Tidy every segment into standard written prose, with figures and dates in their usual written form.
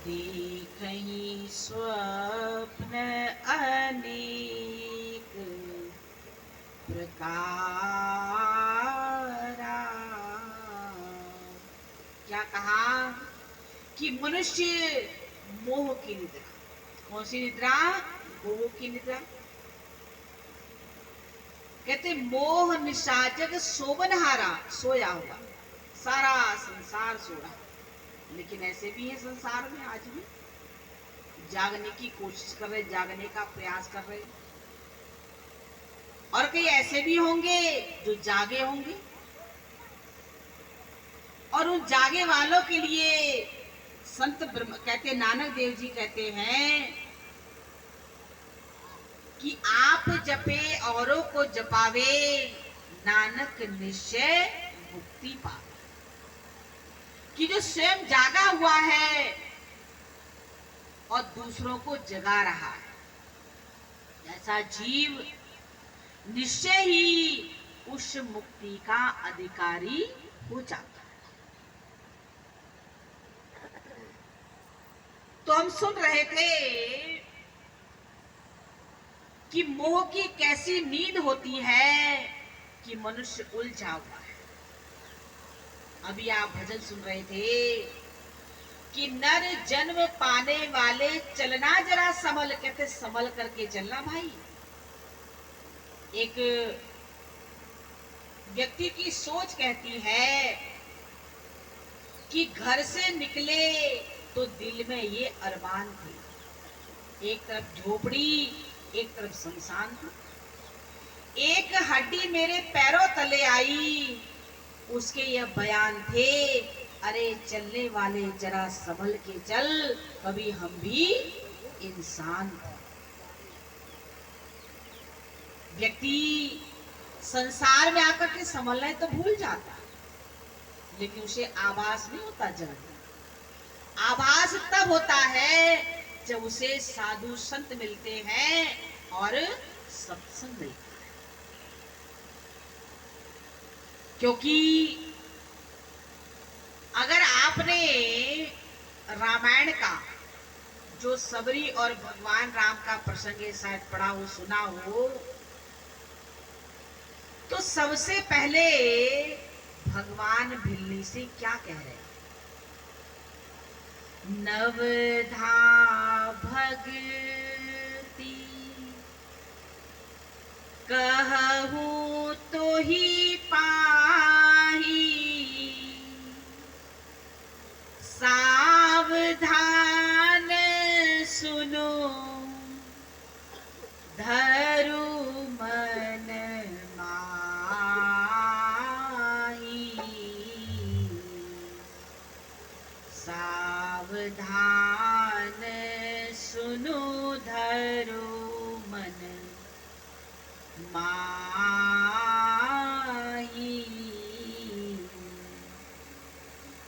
देखहि स्वप्न अनेक प्रकारा। क्या कहा कि मनुष्य मोह की निद्रा। कौन सी निद्रा? मोह की निद्रा। कहते मोह निशाचर सोबनहारा, सोया हुआ, सारा संसार सो रहा। लेकिन ऐसे भी है संसार में आज भी जागने की कोशिश कर रहे, जागने का प्रयास कर रहे। और कई ऐसे भी होंगे जो जागे होंगे, और उन जागे वालों के लिए संत ब्रह्म कहते, नानक देव जी कहते हैं कि आप जपे औरों को जपावे, नानक निश्चय मुक्ति पावे। कि जो स्वयं जागा हुआ है और दूसरों को जगा रहा है, ऐसा जीव निश्चय ही उस मुक्ति का अधिकारी हो जाता है। तो हम सुन रहे थे कि मोह की कैसी नींद होती है कि मनुष्य उलझा हुआ है। अभी आप भजन सुन रहे थे कि नर जन्म पाने वाले चलना जरा संभल, कहते संभल करके चलना भाई। एक व्यक्ति की सोच कहती है कि घर से निकले तो दिल में ये अरमान थे, एक तरफ झोपड़ी एक तरफ शमशान था। एक हड्डी मेरे पैरों तले आई, उसके यह बयान थे, अरे चलने वाले जरा संभल के चल, कभी हम भी इंसान। व्यक्ति संसार में आकर के संभलना तो भूल जाता, लेकिन उसे आभास नहीं होता। जब आभास तब होता है जब उसे साधु संत मिलते हैं और सत्संग मिलता है। क्योंकि अगर आपने रामायण का जो सबरी और भगवान राम का प्रसंग है शायद पढ़ा हो, सुना हो, तो सबसे पहले भगवान भिल्ली से क्या कह रहे हैं? नवधा भक्ति कहूँ तो ही पाही, सावधान सुनो धरु मन माही, सावधान सुनो धरु मन माही।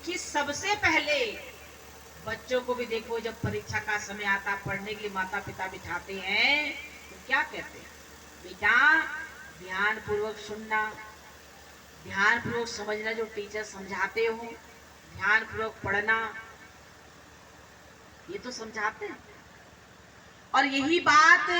कि सबसे पहले बच्चों को भी देखो, जब परीक्षा का समय आता, पढ़ने के लिए माता पिता बिठाते हैं तो क्या कहते हैं? बेटा ध्यान पूर्वक सुनना, ध्यान पूर्वक समझना, जो टीचर समझाते हो ध्यान पूर्वक पढ़ना, ये तो समझाते हैं। और यही बात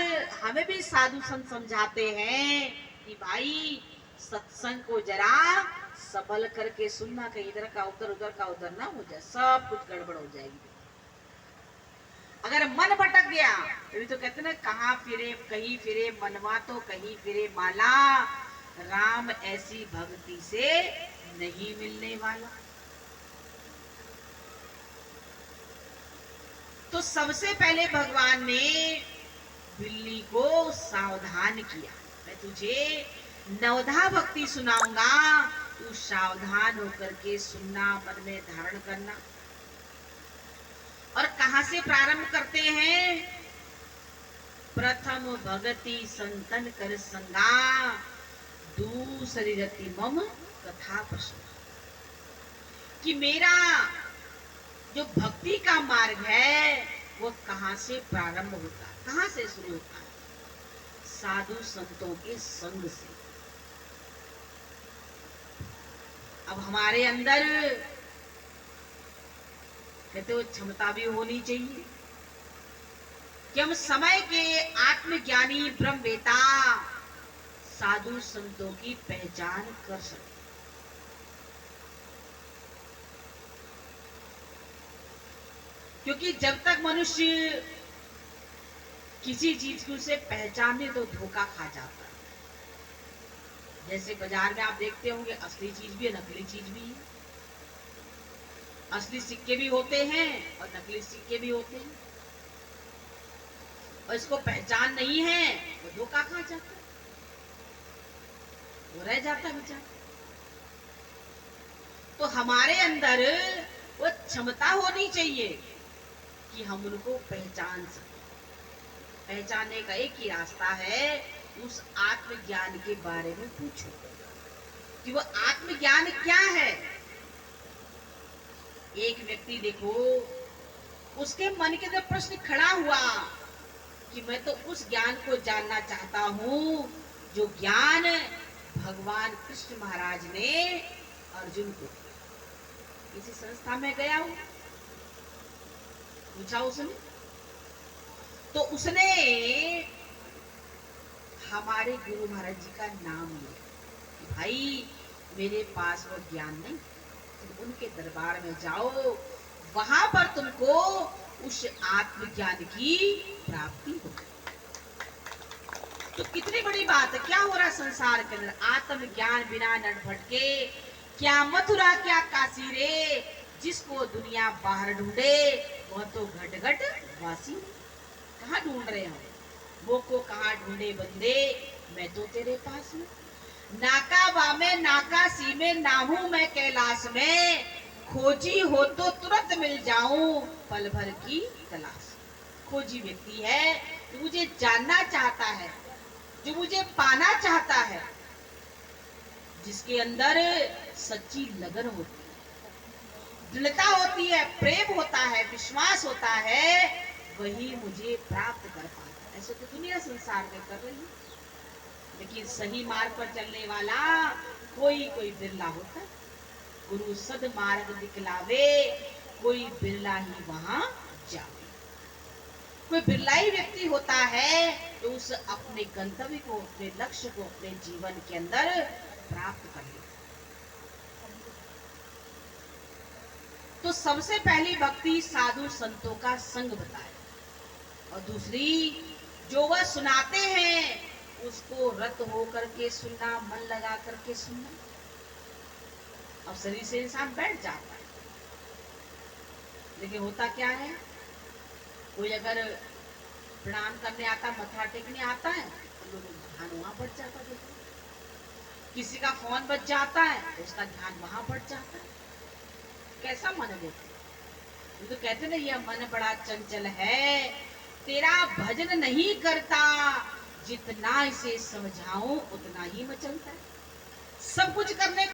हमें भी साधु संत समझाते हैं कि भाई सत्संग को जरा संभल करके सुनना, कहीं इधर का उधर ना हो जाए, सब कुछ गड़बड़ हो जाएगी। अगर मन भटक गया तभी तो कहते ना, कहाँ फिरे कहीं फिरे मनवा तो कहीं फिरे माला, राम ऐसी भक्ति से नहीं मिलने वाला। तो सबसे पहले भगवान ने बिल्ली को सावधान किया, मैं तुझे नवधा भक्ति सुनाऊंगा, तू सावधान होकर के सुनना, मन में धारण करना। और कहां से प्रारंभ करते हैं? प्रथम भगति संतन कर संगा, दूसरी रति मम कथा प्रसंग। कि मेरा जो भक्ति का मार्ग है वो कहां से प्रारंभ होता है, कहां से शुरू होता है? साधु संतों के संग से। अब हमारे अंदर कहते वो क्षमता भी होनी चाहिए कि हम समय के आत्मज्ञानी ब्रह्मवेता साधु संतों की पहचान कर सके। क्योंकि जब तक मनुष्य किसी चीज की उसे पहचाने तो धोखा खा जाता है। जैसे बाजार में आप देखते होंगे असली चीज भी है, नकली चीज भी है। असली सिक्के भी होते हैं और नकली सिक्के भी होते हैं, और इसको पहचान नहीं है वो धोखा खा जाता है, वो रह जाता है बेचारा। तो हमारे अंदर वो क्षमता होनी चाहिए कि हम उनको पहचान सकें। पहचानने का एक ही रास्ता है, उस आत्मज्ञान के बारे में पूछो कि वो आत्मज्ञान क्या है। एक व्यक्ति देखो, उसके मन के अंदर प्रश्न खड़ा हुआ कि मैं तो उस ज्ञान को जानना चाहता हूं जो ज्ञान भगवान कृष्ण महाराज ने अर्जुन को। किसी संस्था में गया हूं, पूछा उसने, तो उसने हमारे गुरु महाराज जी का नाम लिया। भाई मेरे पास वो ज्ञान नहीं, तुम उनके दरबार में जाओ, वहां पर तुमको उस आत्मज्ञान की प्राप्ति हो। तो कितनी बड़ी बात है। क्या हो रहा संसार के अंदर, आत्मज्ञान बिना नट भटके, क्या मथुरा क्या काशी रे, जिसको दुनिया बाहर ढूंढे वह तो घट घट वासी। कहाँ ढूंढ रहे हो वो को, कहाँ ढूंढे बंदे, मैं तो तेरे पास हूँ। नाका बामे नाका सी में ना हूं मैं कैलाश में, खोजी हो तो तुरंत मिल जाऊं पल भर की तलाश। खोजी व्यक्ति है जो मुझे जानना चाहता है, जो मुझे पाना चाहता है, जिसके अंदर सच्ची लगन होती है, दृढ़ता होती है, प्रेम होता है, विश्वास होता है, वही मुझे प्राप्त कर पाता है। ऐसे तो दुनिया संसार में कर रही है, लेकिन सही मार्ग पर चलने वाला कोई कोई बिरला होता है। गुरु सद मार्ग दिखलावे, कोई बिरला ही वहां जावे। कोई बिरला ही व्यक्ति होता है जो उस अपने गंतव्य को, अपने लक्ष्य को अपने जीवन के अंदर प्राप्त कर ले। तो सबसे पहली भक्ति साधु संतों का संग बताए, और दूसरी जो वह सुनाते हैं उसको रत होकर के सुनना, मन लगा करके सुनना। अब शरीर से इंसान बैठ जाता है, लेकिन होता क्या है, कोई अगर प्रणाम करने आता, मत्था टेकने आता है तो लोग ध्यान वहां बढ़ जाता है। किसी का फोन बज जाता है तो उसका ध्यान वहां बढ़ जाता है। कैसा मन देते, तो कहते ना यह मन बड़ा चंचल है, तेरा भजन नहीं करता, जितना इसे समझाऊं उतना ही मचलता है। सब कुछ करने